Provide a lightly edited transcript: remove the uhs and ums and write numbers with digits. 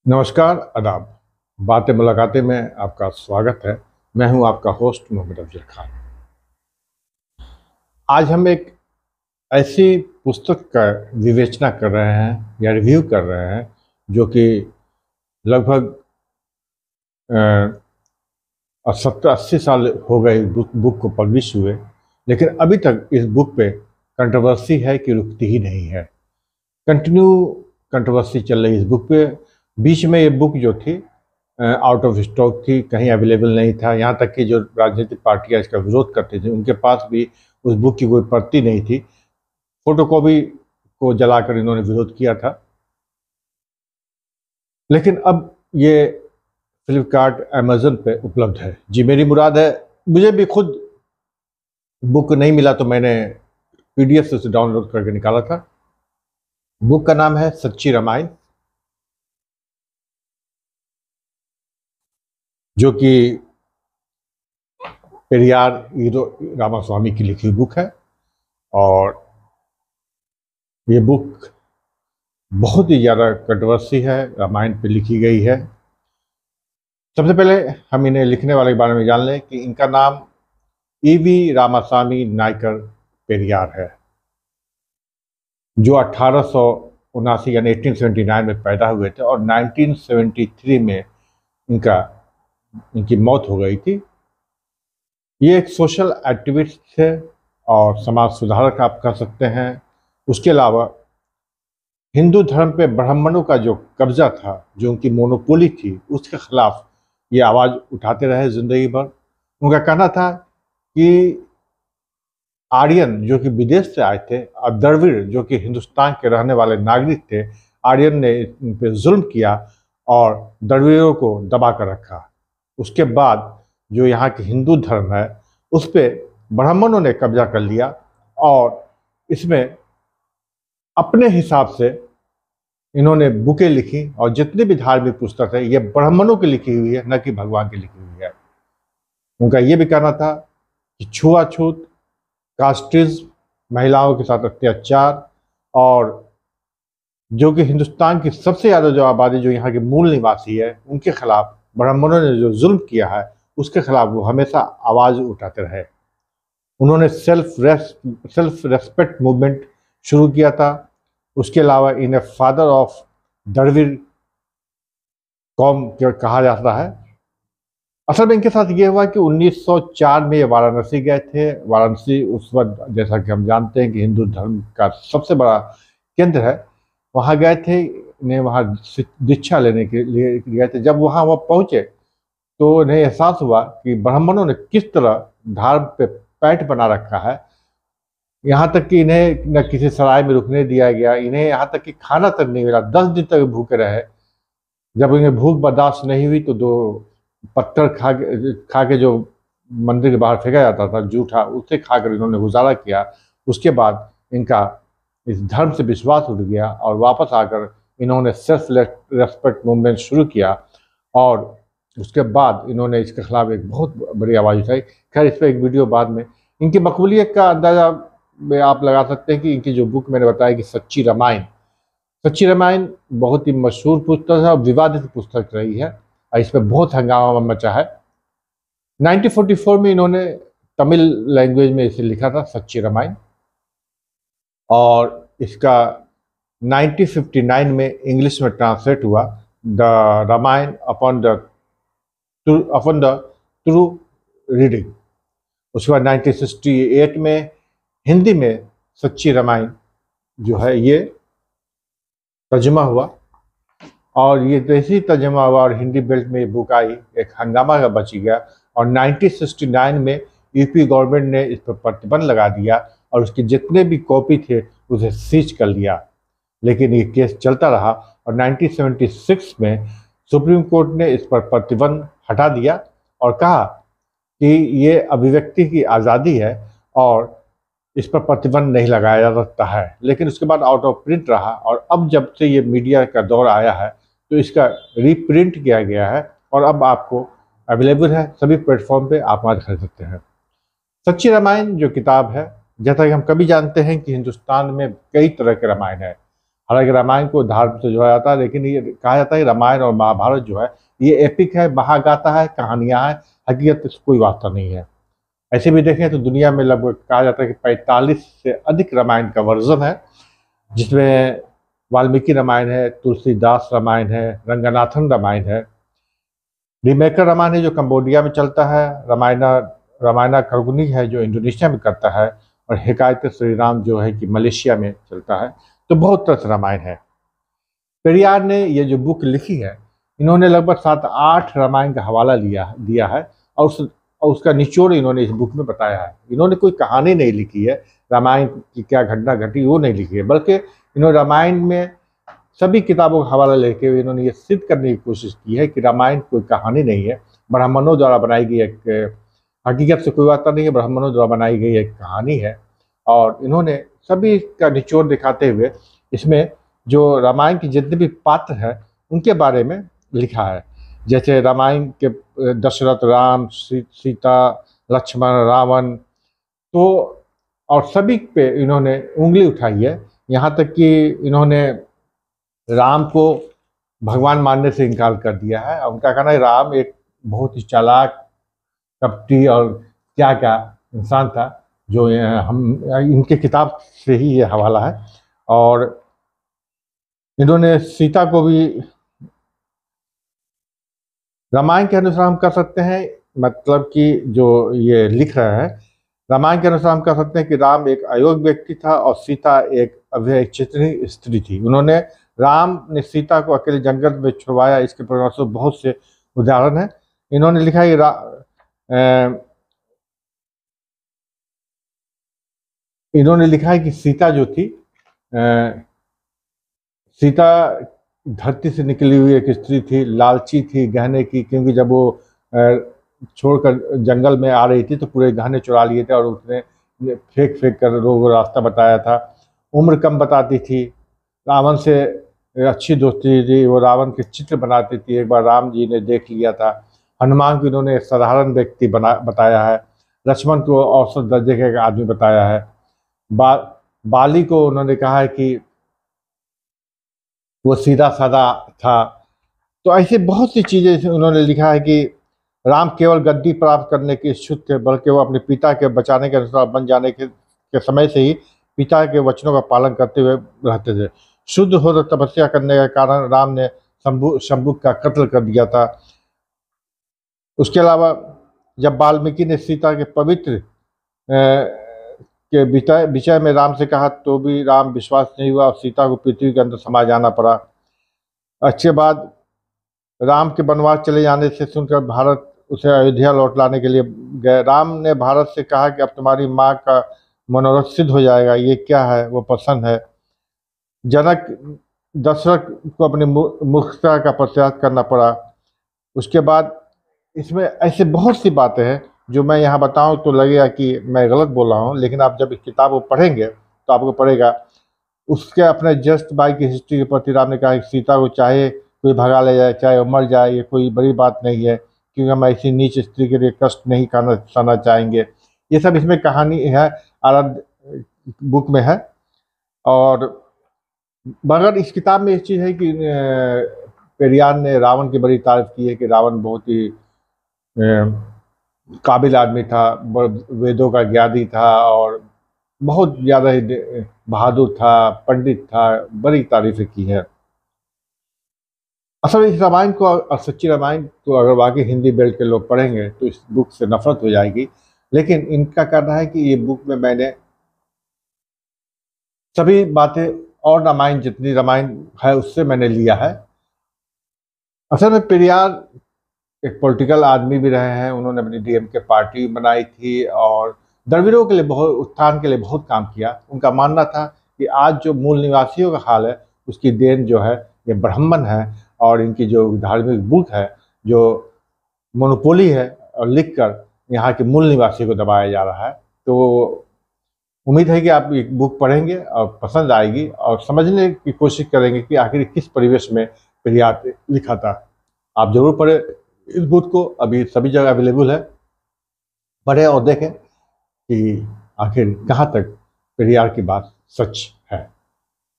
नमस्कार, आदाब। बातें मुलाकातें में आपका स्वागत है। मैं हूं आपका होस्ट मोहम्मद अफजल खान। आज हम एक ऐसी पुस्तक का विवेचना कर रहे हैं या रिव्यू कर रहे हैं जो कि लगभग 70-80 साल हो गए बुक को पब्लिश हुए, लेकिन अभी तक इस बुक पे कंट्रोवर्सी है कि रुकती ही नहीं है। कंटिन्यू कंट्रोवर्सी चल रही है इस बुक पे। बीच में ये बुक जो थी आउट ऑफ स्टॉक थी, कहीं अवेलेबल नहीं था। यहाँ तक कि जो राजनीतिक पार्टियाँ इसका विरोध करती थी उनके पास भी उस बुक की कोई प्रति नहीं थी। फोटोकॉपी को जलाकर इन्होंने विरोध किया था। लेकिन अब ये फ्लिपकार्ट अमेज़न पे उपलब्ध है। जी, मेरी मुराद है, मुझे भी खुद बुक नहीं मिला तो मैंने PDF से उसे डाउनलोड करके निकाला था। बुक का नाम है सच्ची रामायण, जो कि पेरियार हीरो रामास्वामी की लिखी बुक है। और ये बुक बहुत ही ज़्यादा कंट्रोवर्सी है, रामायण पे लिखी गई है। सबसे पहले हम इन्हें लिखने वाले के बारे में जान लें कि इनका नाम EV रामास्वामी नायकर पेरियार है, जो 1879 यानी 1879 में पैदा हुए थे और 1973 में इनकी मौत हो गई थी। ये एक सोशल एक्टिविस्ट थे और समाज सुधारक आप कह सकते हैं। उसके अलावा हिंदू धर्म पे ब्राह्मणों का जो कब्जा था, जो उनकी मोनोपोली थी, उसके खिलाफ ये आवाज़ उठाते रहे जिंदगी भर। उनका कहना था कि आर्यन जो कि विदेश से आए थे और द्रविड़ जो कि हिंदुस्तान के रहने वाले नागरिक थे, आर्यन ने इन पे जुल्म किया और द्रविड़ों को दबा कर रखा। उसके बाद जो यहाँ के हिंदू धर्म है उस पर ब्राह्मणों ने कब्जा कर लिया और इसमें अपने हिसाब से इन्होंने बुकें लिखी और जितने भी धार्मिक पुस्तक है ये ब्राह्मणों की लिखी हुई है, न कि भगवान की लिखी हुई है। उनका ये भी कहना था कि छुआछूत, कास्टिज्म, महिलाओं के साथ अत्याचार और जो कि हिंदुस्तान की सबसे ज़्यादा जो आबादी जो यहाँ के मूल निवासी है उनके खिलाफ ब्राह्मणों ने जो जुल्म किया है उसके खिलाफ वो हमेशा आवाज़ उठाते रहे। उन्होंने सेल्फ रेस्पेक्ट मूवमेंट शुरू किया था। उसके अलावा इन्हें फादर ऑफ द्रविड़ कौम कहा जाता है। असल में इनके साथ ये हुआ कि 1904 में ये वाराणसी गए थे। वाराणसी उस वक्त, जैसा कि हम जानते हैं, कि हिंदू धर्म का सबसे बड़ा केंद्र है। वहाँ गए थे, इन्हें वहाँ दीक्षा लेने के लिए गए थे। जब वहाँ वो पहुँचे तो इन्हें एहसास हुआ कि ब्राह्मणों ने किस तरह धर्म पे पैठ बना रखा है। यहाँ तक कि इन्हें न किसी सराय में रुकने दिया गया, इन्हें यहाँ तक कि खाना तक नहीं मिला। 10 दिन तक भूखे रहे। जब इन्हें भूख बर्दाश्त नहीं हुई तो 2 पत्थर खा के जो मंदिर के बाहर फेंका जाता था जूठा, उसे खाकर इन्होंने गुजारा किया। उसके बाद इनका इस धर्म से विश्वास उठ गया और वापस आकर इन्होंने सेल्फ रेस्पेक्ट मूवमेंट शुरू किया और उसके बाद इन्होंने इसके खिलाफ एक बहुत बड़ी आवाज़ उठाई। खैर, इस पर एक वीडियो बाद में। इनकी मकबूलियत का अंदाज़ा में आप लगा सकते हैं कि इनकी जो बुक मैंने बताया कि सच्ची रामायण बहुत ही मशहूर पुस्तक है और विवादित पुस्तक रही है और इस पर बहुत हंगामा मचा है। 1944 में इन्होंने तमिल लैंग्वेज में इसे लिखा था, सच्ची रामायण, और इसका 1959 में इंग्लिश में ट्रांसलेट हुआ, the Ramayana upon the true reading. उसके बाद 1968 में हिंदी में सच्ची रामायण जो है ये तर्जुमा हुआ और ये जैसे तर्जुमा हुआ और हिंदी बेल्ट में ये बुक आई, एक हंगामा का बची गया और 1969 में यूपी गवर्नमेंट ने इस पर प्रतिबंध लगा दिया और उसके जितने भी कॉपी थे उसे सीज कर लिया। लेकिन ये केस चलता रहा और 1976 में सुप्रीम कोर्ट ने इस पर प्रतिबंध हटा दिया और कहा कि ये अभिव्यक्ति की आज़ादी है और इस पर प्रतिबंध नहीं लगाया जा सकता है। लेकिन उसके बाद आउट ऑफ प्रिंट रहा और अब जब से ये मीडिया का दौर आया है तो इसका रीप्रिंट किया गया है और अब आपको अवेलेबल है सभी प्लेटफॉर्म पे, आप वहाँ खरीद सकते हैं। सच्ची रामायण जो किताब है, जैसा कि हम कभी जानते हैं कि हिंदुस्तान में कई तरह के रामायण है। हालांकि रामायण को धर्म से जोड़ा जाता है, लेकिन ये कहा जाता है कि रामायण और महाभारत जो है ये एपिक है, महागाथा है, कहानियां हैं, हकीकत से कोई वास्ता नहीं है। ऐसे भी देखें तो दुनिया में लगभग कहा जाता है कि 45 से अधिक रामायण का वर्जन है, जिसमें वाल्मीकि रामायण है, तुलसीदास रामायण है, रंगनाथन रामायण है, रीमेकर रामायण है जो कंबोडिया में चलता है, रामायणा कर्गुनी है जो इंडोनेशिया में करता है, और हिकायत श्री राम जो है कि मलेशिया में चलता है। तो बहुत तरह से रामायण है। पेरियार ने ये जो बुक लिखी है, इन्होंने लगभग 7-8 रामायण का हवाला दिया है, और उसका निचोड़ इन्होंने इस बुक में बताया है। इन्होंने कोई कहानी नहीं लिखी है, रामायण की क्या घटना घटी वो नहीं लिखी है, बल्कि इन्होंने रामायण में सभी किताबों का हवाला लेके हुए इन्होंने ये सिद्ध करने की कोशिश की है कि रामायण कोई कहानी नहीं है, ब्राह्मणों द्वारा बनाई गई एक, हकीकत से कोई वास्ता नहीं है, ब्राह्मणों द्वारा बनाई गई एक कहानी है। और इन्होंने सभी का निचोड़ दिखाते हुए इसमें जो रामायण के जितने भी पात्र हैं उनके बारे में लिखा है। जैसे रामायण के दशरथ, राम, सीता, लक्ष्मण, रावण, तो और सभी पे इन्होंने उंगली उठाई है। यहाँ तक कि इन्होंने राम को भगवान मानने से इनकार कर दिया है। उनका कहना है राम एक बहुत ही चालाक, कपटी और क्या क्या इंसान था, जो हम इनके किताब से ही ये हवाला है। और इन्होंने सीता को भी रामायण के अनुसार हम कह सकते हैं, मतलब कि जो ये लिख रहे हैं रामायण के अनुसार हम कह सकते हैं कि राम एक अयोग्य व्यक्ति था और सीता एक अविवाहित स्त्री थी। उन्होंने राम ने सीता को अकेले जंगल में छुड़वाया, इसके परिणामस्वरूप बहुत से उदाहरण हैं। इन्होंने लिखा है इन्होंने लिखा है कि सीता जो थी, सीता धरती से निकली हुई एक स्त्री थी, लालची थी गहने की, क्योंकि जब वो छोड़कर जंगल में आ रही थी तो पूरे गहने चुरा लिए थे और उसने फेंक फेंक कर लोगों को रास्ता बताया था। उम्र कम बताती थी, रावण से अच्छी दोस्ती थी, वो रावण के चित्र बनाती थी। एक बार राम जी ने देख लिया था। हनुमान को इन्होंने एक साधारण व्यक्ति बताया है। लक्ष्मण को औसत दर्जे का एक आदमी बताया है। बाली को उन्होंने कहा है कि वो सीधा साधा था। तो ऐसे बहुत सी चीज़ें उन्होंने लिखा है कि राम केवल गद्दी प्राप्त करने के इच्छुक थे, बल्कि वो अपने पिता के बचाने के अनुसार बन जाने के समय से ही पिता के वचनों का पालन करते हुए रहते थे। शुद्ध हो तपस्या करने के कारण राम ने शंभु का कत्ल कर दिया था। उसके अलावा जब वाल्मीकि ने सीता के पवित्र के विषय में राम से कहा तो भी राम विश्वास नहीं हुआ और सीता को पृथ्वी के अंदर समा जाना पड़ा। अच्छे बाद राम के वनवास चले जाने से सुनकर भारत उसे अयोध्या लौट लाने के लिए गए। राम ने भारत से कहा कि अब तुम्हारी माँ का मनोरथ सिद्ध हो जाएगा, ये क्या है वो पसंद है। जनक दशरथ को अपनी मूर्खता का पश्चाताप करना पड़ा। उसके बाद इसमें ऐसे बहुत सी बातें हैं जो मैं यहाँ बताऊं तो लगेगा कि मैं गलत बोल रहा हूँ, लेकिन आप जब इस किताब को पढ़ेंगे तो आपको पड़ेगा। उसके अपने जस्ट बाई की हिस्ट्री के प्रति राम ने कहा कि सीता को चाहे कोई भगा ले जाए, चाहे वो मर जाए, ये कोई बड़ी बात नहीं है, क्योंकि हम ऐसी नीच स्त्री के लिए कष्ट नहीं सहना चाहेंगे। ये सब इसमें कहानी है, अलग बुक में है। और मगर इस किताब में एक चीज़ है कि पेरियार ने रावण की बड़ी तारीफ की है कि रावण बहुत ही काबिल आदमी था, वेदों का ज्ञानी था और बहुत ज़्यादा ही बहादुर था, पंडित था, बड़ी तारीफें की है। असल इस रामायण को और सच्ची रामायण को अगर वाकई हिंदी बेल्ट के लोग पढ़ेंगे तो इस बुक से नफरत हो जाएगी। लेकिन इनका कहना है कि ये बुक में मैंने सभी बातें और रामायण जितनी रामायण है उससे मैंने लिया है। असल में पेरियार एक पॉलिटिकल आदमी भी रहे हैं। उन्होंने अपनी डीएमके पार्टी बनाई थी और द्रविड़ों के लिए बहुत उत्थान के लिए बहुत काम किया। उनका मानना था कि आज जो मूल निवासियों का हाल है उसकी देन जो है ये ब्राह्मण है और इनकी जो धार्मिक बुक है जो मोनोपोली है और लिखकर यहाँ के मूल निवासियों को दबाया जा रहा है। तो उम्मीद है कि आप ये बुक पढ़ेंगे और पसंद आएगी और समझने की कोशिश करेंगे कि आखिर किस परिवेश में पेरियार लिखा था। आप जरूर पढ़ें इस बुक को, अभी सभी जगह अवेलेबल है। पढ़ें और देखें कि आखिर कहाँ तक पेरियार की बात सच